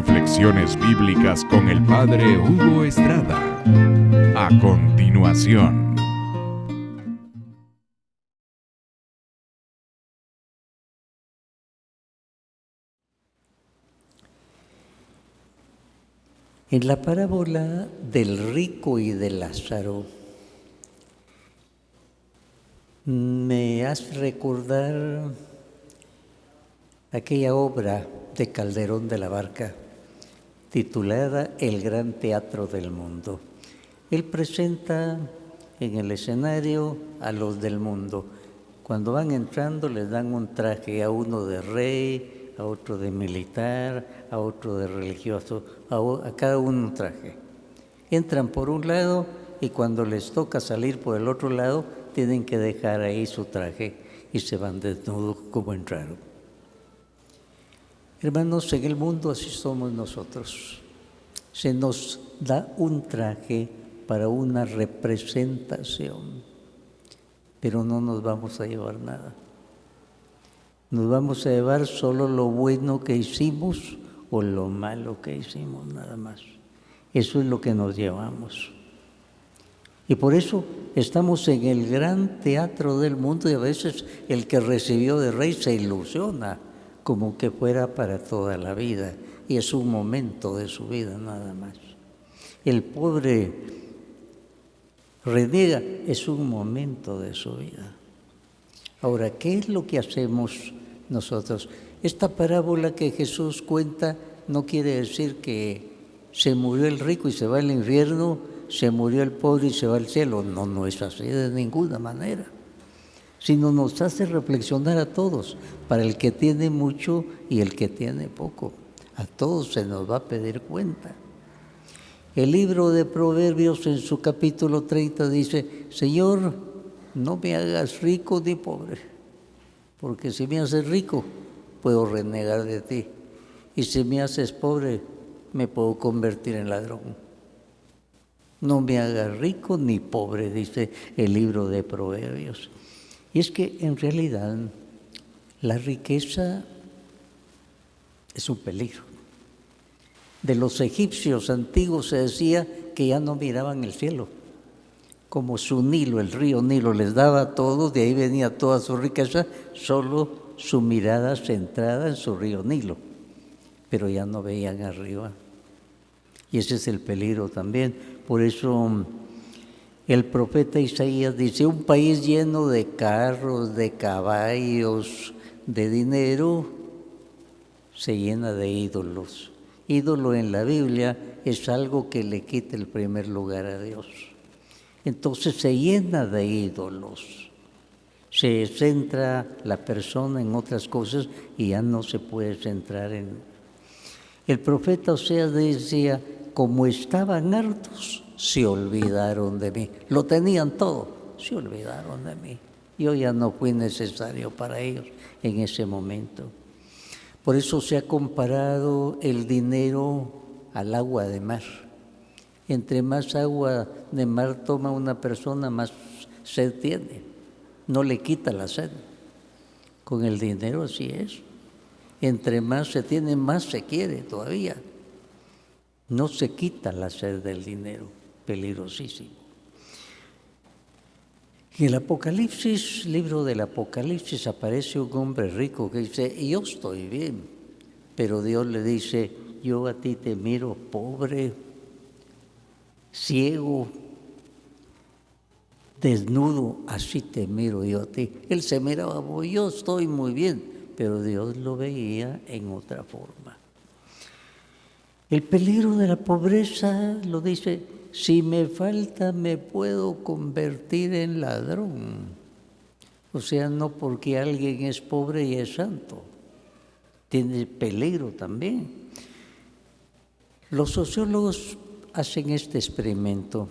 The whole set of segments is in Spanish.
Reflexiones bíblicas con el Padre Hugo Estrada. A continuación. En la parábola del rico y de Lázaro, me hace recordar aquella obra de Calderón de la Barca, titulada El Gran Teatro del Mundo. Él presenta en el escenario a los del mundo. Cuando van entrando les dan un traje, a uno de rey, a otro de militar, a otro de religioso, a cada uno un traje. Entran por un lado y cuando les toca salir por el otro lado, tienen que dejar ahí su traje y se van desnudos como entraron. Hermanos, en el mundo así somos nosotros. Se nos da un traje para una representación, pero no nos vamos a llevar nada. Nos vamos a llevar solo lo bueno que hicimos o lo malo que hicimos, nada más. Eso es lo que nos llevamos. Y por eso estamos en el gran teatro del mundo y a veces el que recibió de rey se ilusiona como que fuera para toda la vida y es un momento de su vida nada más. El pobre reniega, es un momento de su vida. Ahora, ¿qué es lo que hacemos nosotros? Esta parábola que Jesús cuenta no quiere decir que se murió el rico y se va al infierno, se murió el pobre y se va al cielo. No, no es así de ninguna manera. Sino nos hace reflexionar a todos, para el que tiene mucho y el que tiene poco. A todos se nos va a pedir cuenta. El libro de Proverbios en su capítulo 30 dice: Señor, no me hagas rico ni pobre, porque si me haces rico, puedo renegar de ti. Y si me haces pobre, me puedo convertir en ladrón. No me hagas rico ni pobre, dice el libro de Proverbios. Y es que en realidad la riqueza es un peligro. De los egipcios antiguos se decía que ya no miraban el cielo. Como su Nilo, el río Nilo, les daba todo, de ahí venía toda su riqueza, solo su mirada centrada en su río Nilo. Pero ya no veían arriba. Y ese es el peligro también. Por eso el profeta Isaías dice: un país lleno de carros, de caballos, de dinero, se llena de ídolos. Ídolo en la Biblia es algo que le quita el primer lugar a Dios. Entonces se llena de ídolos. Se centra la persona en otras cosas y ya no se puede centrar en... El profeta Oseas decía: como estaban hartos, se olvidaron de mí. Lo tenían todo, se olvidaron de mí. Yo ya no fui necesario para ellos en ese momento. Por eso se ha comparado el dinero al agua de mar. Entre más agua de mar toma una persona, más sed tiene. No le quita la sed. Con el dinero así es. Entre más se tiene, más se quiere todavía. No se quita la sed del dinero, peligrosísimo. En el Apocalipsis, libro del Apocalipsis, aparece un hombre rico que dice: yo estoy bien, pero Dios le dice: yo a ti te miro pobre, ciego, desnudo, así te miro yo a ti. Él se miraba: yo estoy muy bien, pero Dios lo veía en otra forma. El peligro de la pobreza lo dice: si me falta me puedo convertir en ladrón. O sea, no porque alguien es pobre y es santo. Tiene peligro también. Los sociólogos hacen este experimento.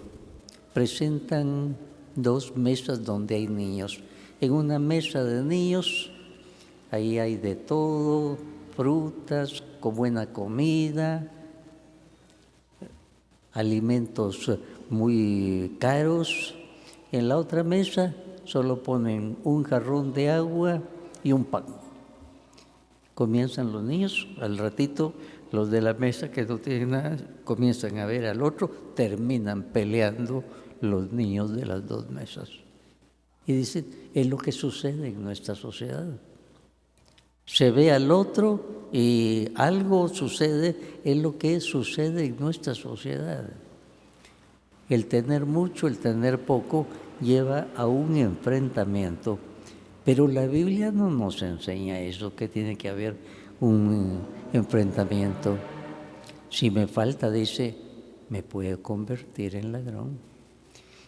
Presentan 2 mesas donde hay niños. En una mesa de niños, ahí hay de todo, frutas, con buena comida, alimentos muy caros. En la otra mesa solo ponen un jarrón de agua y un pan. Comienzan los niños, al ratito Los de la mesa que no tienen nada comienzan a ver al otro, terminan peleando los niños de las dos mesas. Y dicen, es lo que sucede en nuestra sociedad. Se ve al otro y algo sucede, es lo que sucede en nuestra sociedad. El tener mucho, el tener poco, lleva a un enfrentamiento. Pero la Biblia no nos enseña eso, que tiene que haber un enfrentamiento. Si me falta, dice, me puede convertir en ladrón.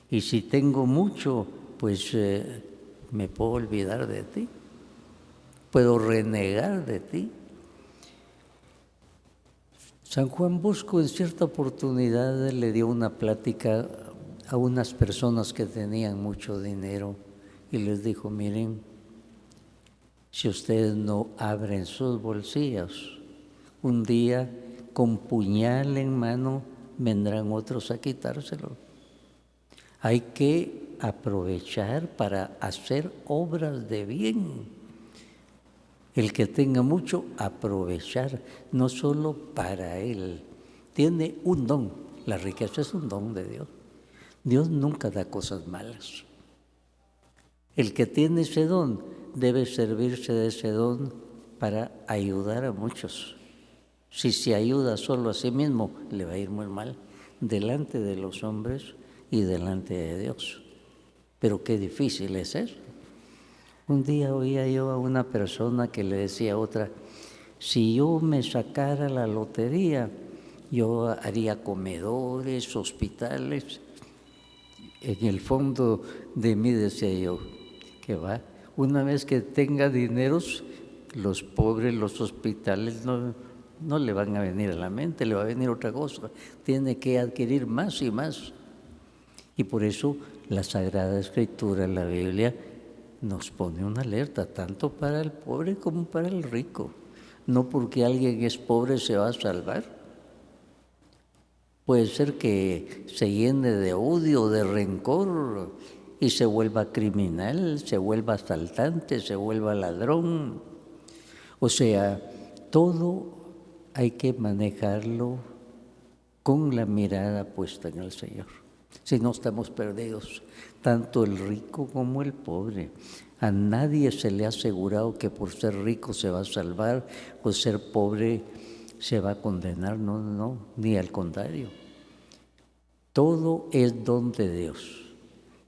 Y si tengo mucho, pues me puedo olvidar de ti. Puedo renegar de ti. San Juan Bosco en cierta oportunidad le dio una plática a unas personas que tenían mucho dinero y les dijo, miren, si ustedes no abren sus bolsillos, un día con puñal en mano vendrán otros a quitárselo. Hay que aprovechar para hacer obras de bien. El que tenga mucho, aprovechar, no solo para él. Tiene un don, la riqueza es un don de Dios. Dios nunca da cosas malas. El que tiene ese don debe servirse de ese don para ayudar a muchos. Si se ayuda solo a sí mismo, le va a ir muy mal delante de los hombres y delante de Dios. Pero qué difícil es eso. Un día oía yo a una persona que le decía a otra, si yo me sacara la lotería, yo haría comedores, hospitales. En el fondo de mí decía yo, que va, una vez que tenga dineros, los pobres, los hospitales no le van a venir a la mente, le va a venir otra cosa. Tiene que adquirir más y más. Y por eso la Sagrada Escritura, la Biblia, nos pone una alerta, tanto para el pobre como para el rico. No porque alguien es pobre se va a salvar. Puede ser que se llene de odio, de rencor y se vuelva criminal, se vuelva asaltante, se vuelva ladrón. O sea, todo hay que manejarlo con la mirada puesta en el Señor. Si no, estamos perdidos, tanto el rico como el pobre. A nadie se le ha asegurado que por ser rico se va a salvar o ser pobre se va a condenar. No, ni al contrario. Todo es don de Dios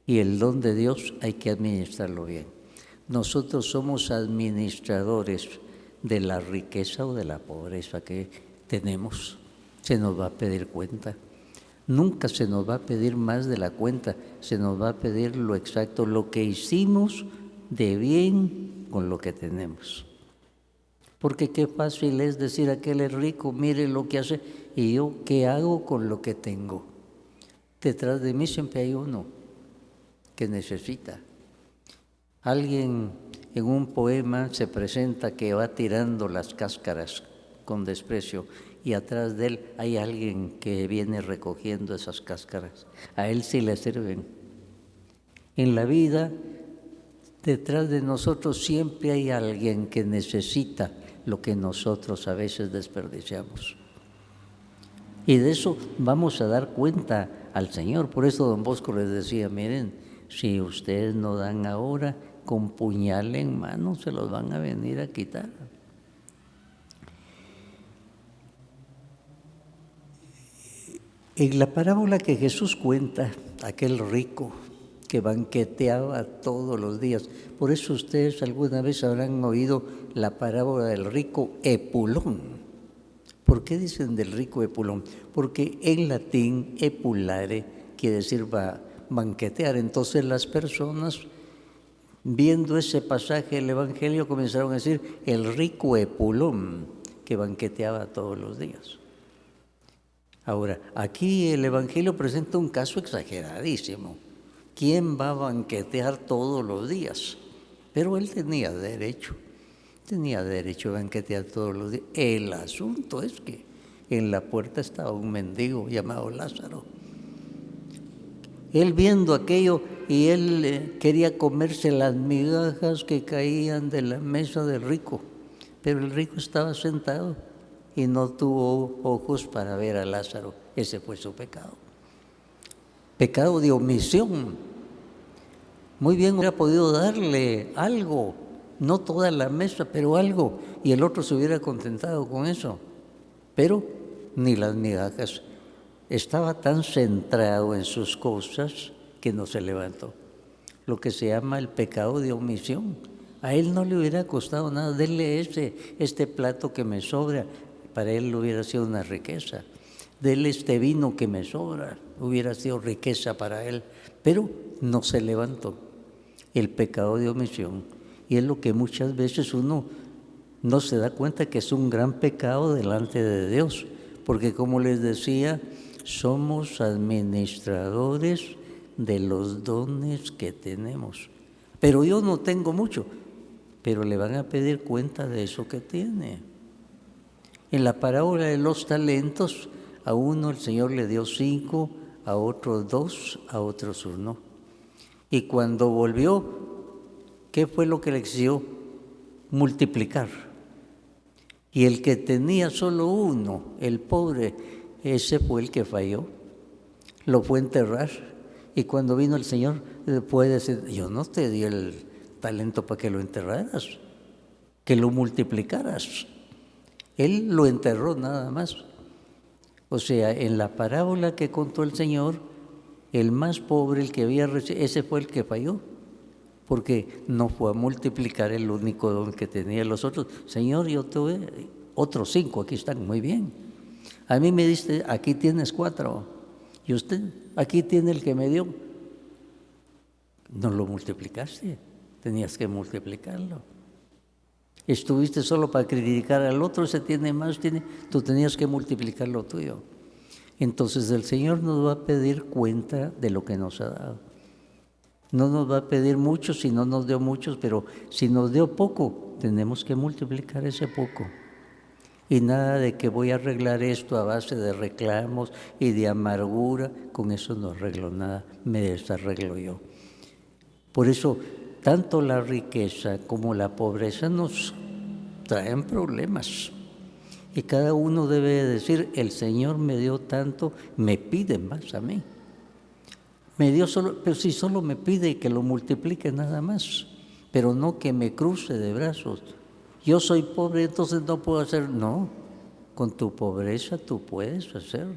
y el don de Dios hay que administrarlo bien. Nosotros somos administradores de la riqueza o de la pobreza que tenemos. Se nos va a pedir cuenta. Nunca se nos va a pedir más de la cuenta, se nos va a pedir lo exacto, lo que hicimos de bien con lo que tenemos. Porque qué fácil es decir, aquel es rico, mire lo que hace, y yo, ¿qué hago con lo que tengo? Detrás de mí siempre hay uno que necesita. Alguien en un poema se presenta que va tirando las cáscaras con desprecio, y atrás de él hay alguien que viene recogiendo esas cáscaras. A él sí le sirven. En la vida, detrás de nosotros siempre hay alguien que necesita lo que nosotros a veces desperdiciamos. Y de eso vamos a dar cuenta al Señor. Por eso don Bosco les decía, miren, si ustedes no dan ahora, con puñal en mano se los van a venir a quitar. En la parábola que Jesús cuenta, aquel rico que banqueteaba todos los días, por eso ustedes alguna vez habrán oído la parábola del rico Epulón. ¿Por qué dicen del rico Epulón? Porque en latín epulare quiere decir banquetear. Entonces las personas, viendo ese pasaje del Evangelio, comenzaron a decir el rico Epulón que banqueteaba todos los días. Ahora, aquí el Evangelio presenta un caso exageradísimo. ¿Quién va a banquetear todos los días? Pero él tenía derecho a banquetear todos los días. El asunto es que en la puerta estaba un mendigo llamado Lázaro. Él viendo aquello y él quería comerse las migajas que caían de la mesa del rico, pero el rico estaba sentado y no tuvo ojos para ver a Lázaro. Ese fue su pecado. Pecado de omisión. Muy bien hubiera podido darle algo, no toda la mesa, pero algo, y el otro se hubiera contentado con eso. Pero ni las migajas. Estaba tan centrado en sus cosas que no se levantó. Lo que se llama el pecado de omisión. A él no le hubiera costado nada, denle este plato que me sobra, para él hubiera sido una riqueza. Denle este vino que me sobra, hubiera sido riqueza para él, pero no se levantó. El pecado de omisión. Y es lo que muchas veces uno no se da cuenta que es un gran pecado delante de Dios, porque como les decía, somos administradores de los dones que tenemos. Pero yo no tengo mucho, pero le van a pedir cuenta de eso que tiene. En la parábola de los talentos, a uno el Señor le dio 5, a otros 2, a otros 1. Y cuando volvió, ¿qué fue lo que le exigió? Multiplicar. Y el que tenía solo 1, el pobre, ese fue el que falló. Lo fue a enterrar. Y cuando vino el Señor, puede decir, yo no te di el talento para que lo enterraras, que lo multiplicaras. Él lo enterró nada más. O sea, en la parábola que contó el Señor, el más pobre, el que había recibido, ese fue el que falló, porque no fue a multiplicar el único don que tenía los otros. Señor, yo te doy otros 5, aquí están, muy bien. A mí me diste, aquí tienes 4, y usted, aquí tiene el que me dio. No lo multiplicaste, tenías que multiplicarlo. Estuviste solo para criticar al otro, ese tiene más, tú tenías que multiplicar lo tuyo. Entonces el Señor nos va a pedir cuenta de lo que nos ha dado. No nos va a pedir mucho si no nos dio muchos, pero si nos dio poco, tenemos que multiplicar ese poco. Y nada de que voy a arreglar esto a base de reclamos y de amargura, con eso no arreglo nada, me desarreglo yo. Por eso, tanto la riqueza como la pobreza nos traen problemas. Y cada uno debe decir, el Señor me dio tanto, me pide más a mí. Me dio solo, pero si solo me pide que lo multiplique nada más, pero no que me cruce de brazos. Yo soy pobre, entonces no puedo hacer. No, con tu pobreza tú puedes hacer.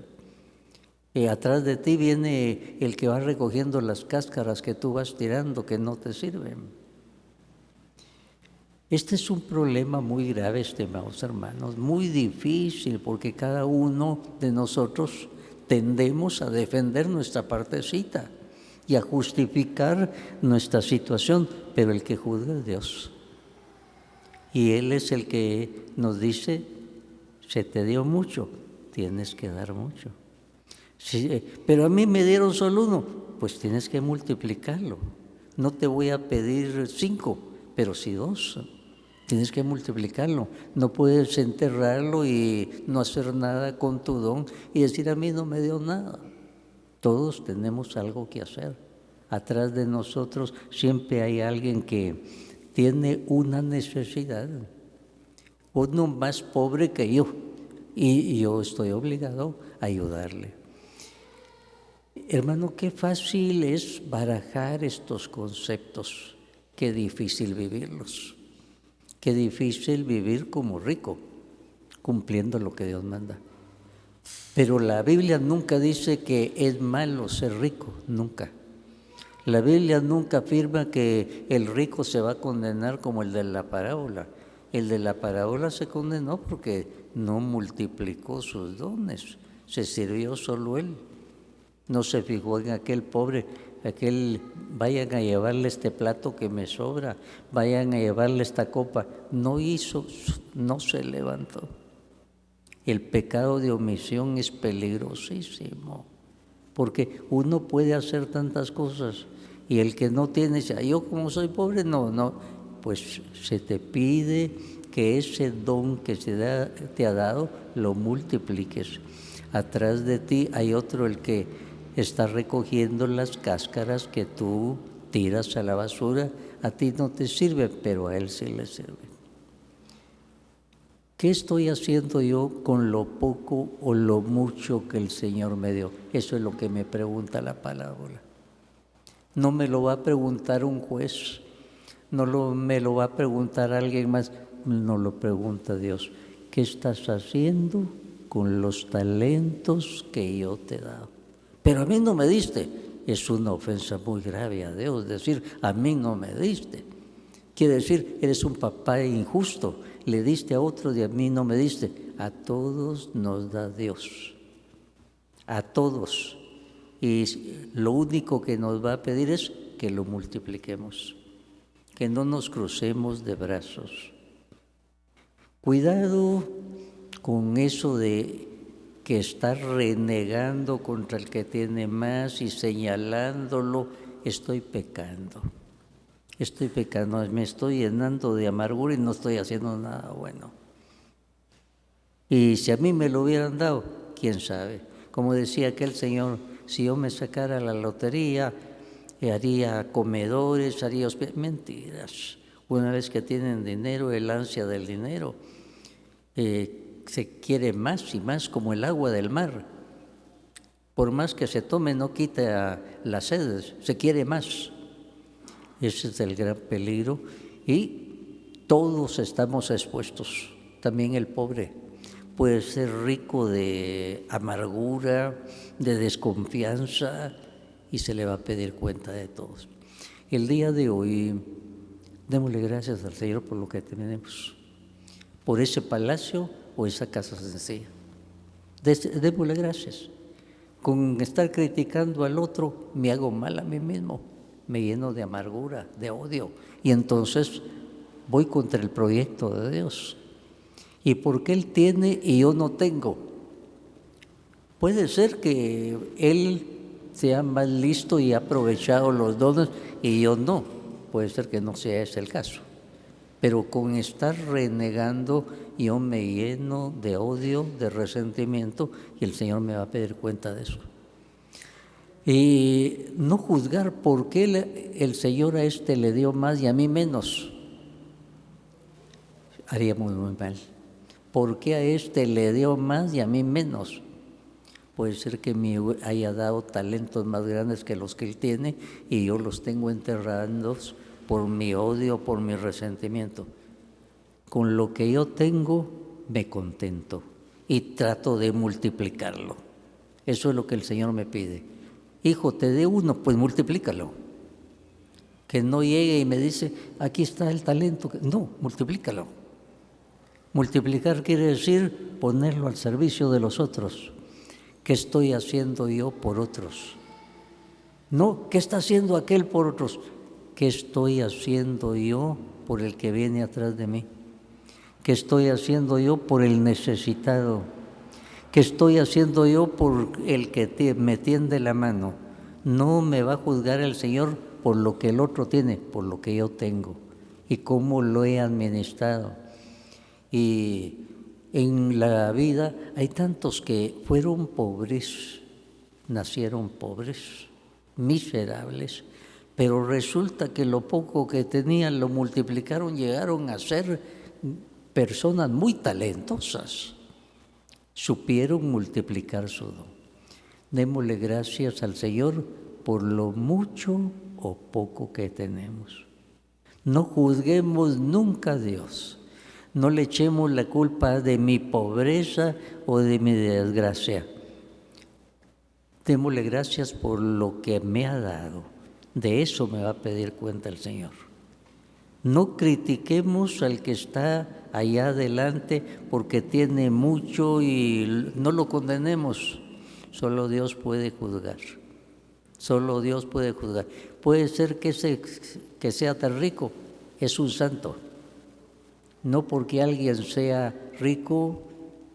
Y atrás de ti viene el que va recogiendo las cáscaras que tú vas tirando, que no te sirven. Este es un problema muy grave, estimados hermanos, muy difícil, porque cada uno de nosotros tendemos a defender nuestra partecita y a justificar nuestra situación, pero el que juzga es Dios. Y Él es el que nos dice, se te dio mucho, tienes que dar mucho. Sí, pero a mí me dieron solo 1, pues tienes que multiplicarlo. No te voy a pedir 5, pero sí 2. Tienes que multiplicarlo. No puedes enterrarlo y no hacer nada con tu don y decir a mí no me dio nada. Todos tenemos algo que hacer. Atrás de nosotros siempre hay alguien que tiene una necesidad. Uno más pobre que yo y yo estoy obligado a ayudarle. Hermano, qué fácil es barajar estos conceptos, qué difícil vivirlos. Qué difícil vivir como rico, cumpliendo lo que Dios manda. Pero la Biblia nunca dice que es malo ser rico, nunca. La Biblia nunca afirma que el rico se va a condenar como el de la parábola. El de la parábola se condenó porque no multiplicó sus dones, se sirvió solo él. No se fijó en aquel pobre, vayan a llevarle este plato que me sobra, vayan a llevarle esta copa. No hizo, no se levantó. El pecado de omisión es peligrosísimo, porque uno puede hacer tantas cosas y el que no tiene, dice, yo como soy pobre, no, pues se te pide que ese don que te ha dado lo multipliques. Atrás de ti hay otro, el que está recogiendo las cáscaras que tú tiras a la basura. A ti no te sirve, pero a él sí le sirve. ¿Qué estoy haciendo yo con lo poco o lo mucho que el Señor me dio? Eso es lo que me pregunta la parábola. No me lo va a preguntar un juez, me lo va a preguntar alguien más, no lo pregunta Dios. ¿Qué estás haciendo con los talentos que yo te he dado? Pero a mí no me diste. Es una ofensa muy grave a Dios decir, a mí no me diste. Quiere decir, eres un papá injusto, le diste a otro y a mí no me diste. A todos nos da Dios, a todos. Y lo único que nos va a pedir es que lo multipliquemos, que no nos crucemos de brazos. Cuidado con eso de que estar renegando contra el que tiene más y señalándolo, estoy pecando, me estoy llenando de amargura y no estoy haciendo nada bueno. Y si a mí me lo hubieran dado, quién sabe. Como decía aquel señor, si yo me sacara la lotería, haría comedores, haría mentiras. Una vez que tienen dinero, el ansia del dinero se quiere más y más, como el agua del mar. Por más que se tome, no quita la sed, se quiere más. Ese es el gran peligro y todos estamos expuestos, también el pobre. Puede ser rico de amargura, de desconfianza y se le va a pedir cuenta de todos. El día de hoy, démosle gracias al Señor por lo que tenemos, por ese palacio o esa casa sencilla. Démosle gracias. Con estar criticando al otro me hago mal a mí mismo, me lleno de amargura, de odio y entonces voy contra el proyecto de Dios. ¿Y por qué Él tiene y yo no tengo? Puede ser que Él sea más listo y ha aprovechado los dones y yo no. Puede ser que no sea ese el caso. Pero con estar renegando yo me lleno de odio, de resentimiento y el Señor me va a pedir cuenta de eso. Y no juzgar por qué el Señor a este le dio más y a mí menos. Haríamos muy mal. ¿Por qué a este le dio más y a mí menos? Puede ser que me haya dado talentos más grandes que los que él tiene y yo los tengo enterrados por mi odio, por mi resentimiento. Con lo que yo tengo me contento y trato de multiplicarlo. Eso es lo que el Señor me pide. Hijo, te dé uno, pues multiplícalo. Que no llegue y me dice, aquí está el talento. No, multiplícalo. Multiplicar quiere decir ponerlo al servicio de los otros. ¿Qué estoy haciendo yo por otros? No, ¿qué está haciendo aquel por otros? ¿Qué estoy haciendo yo por el que viene atrás de mí? ¿Qué estoy haciendo yo por el necesitado? ¿Qué estoy haciendo yo por el que me tiende la mano? No me va a juzgar el Señor por lo que el otro tiene, por lo que yo tengo y cómo lo he administrado. Y en la vida hay tantos que fueron pobres, nacieron pobres, miserables, pero resulta que lo poco que tenían lo multiplicaron, llegaron a ser personas muy talentosas, supieron multiplicar su don. Démosle gracias al Señor por lo mucho o poco que tenemos. No juzguemos nunca a Dios. No le echemos la culpa de mi pobreza o de mi desgracia. Démosle gracias por lo que me ha dado. De eso me va a pedir cuenta el Señor. No critiquemos al que está allá adelante porque tiene mucho y no lo condenemos. Solo Dios puede juzgar. Solo Dios puede juzgar. Puede ser que sea tan rico, es un santo. No porque alguien sea rico,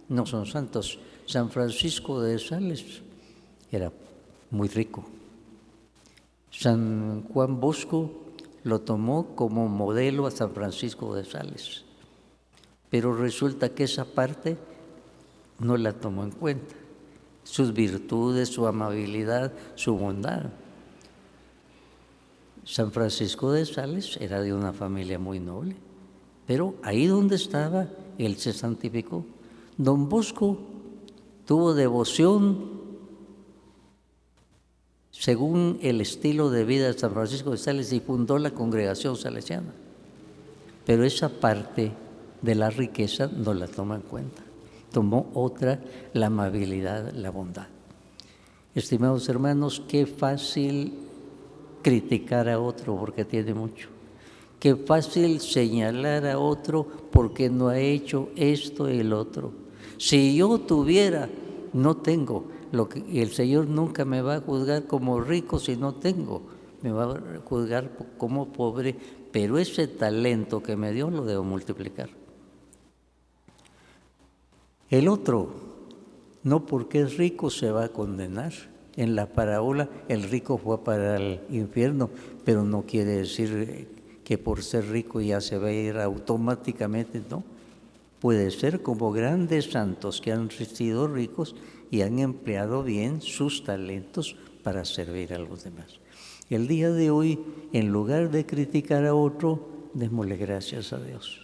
no son santos. San Francisco de Sales era muy rico. San Juan Bosco lo tomó como modelo a San Francisco de Sales. Pero resulta que esa parte no la tomó en cuenta. Sus virtudes, su amabilidad, su bondad. San Francisco de Sales era de una familia muy noble. Pero ahí donde estaba, Él se santificó. Don Bosco tuvo devoción según el estilo de vida de San Francisco de Sales y fundó la congregación salesiana. Pero esa parte de la riqueza no la toma en cuenta. Tomó otra, la amabilidad, la bondad. Estimados hermanos, qué fácil criticar a otro porque tiene mucho. Qué fácil señalar a otro porque no ha hecho esto y el otro. Si yo tuviera, no tengo. El Señor nunca me va a juzgar como rico si no tengo. Me va a juzgar como pobre, pero ese talento que me dio lo debo multiplicar. El otro, no porque es rico se va a condenar. En la parábola el rico fue para el infierno, pero no quiere decir que por ser rico ya se va a ir automáticamente, no. Puede ser como grandes santos que han sido ricos y han empleado bien sus talentos para servir a los demás. El día de hoy, en lugar de criticar a otro, démosle gracias a Dios.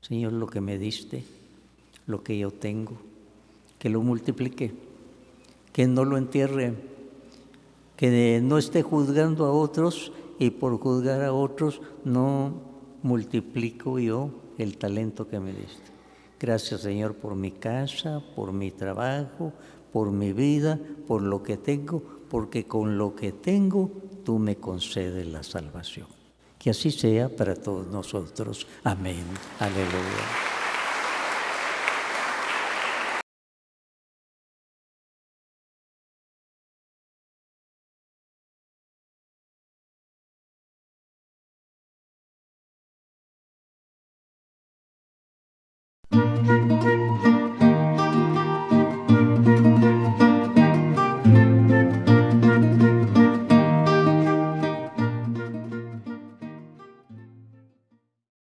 Señor, lo que me diste, lo que yo tengo, que lo multiplique, que no lo entierre, que no esté juzgando a otros y por juzgar a otros no multiplico yo el talento que me diste. Gracias, Señor, por mi casa, por mi trabajo, por mi vida, por lo que tengo, porque con lo que tengo tú me concedes la salvación. Que así sea para todos nosotros. Amén. Aleluya.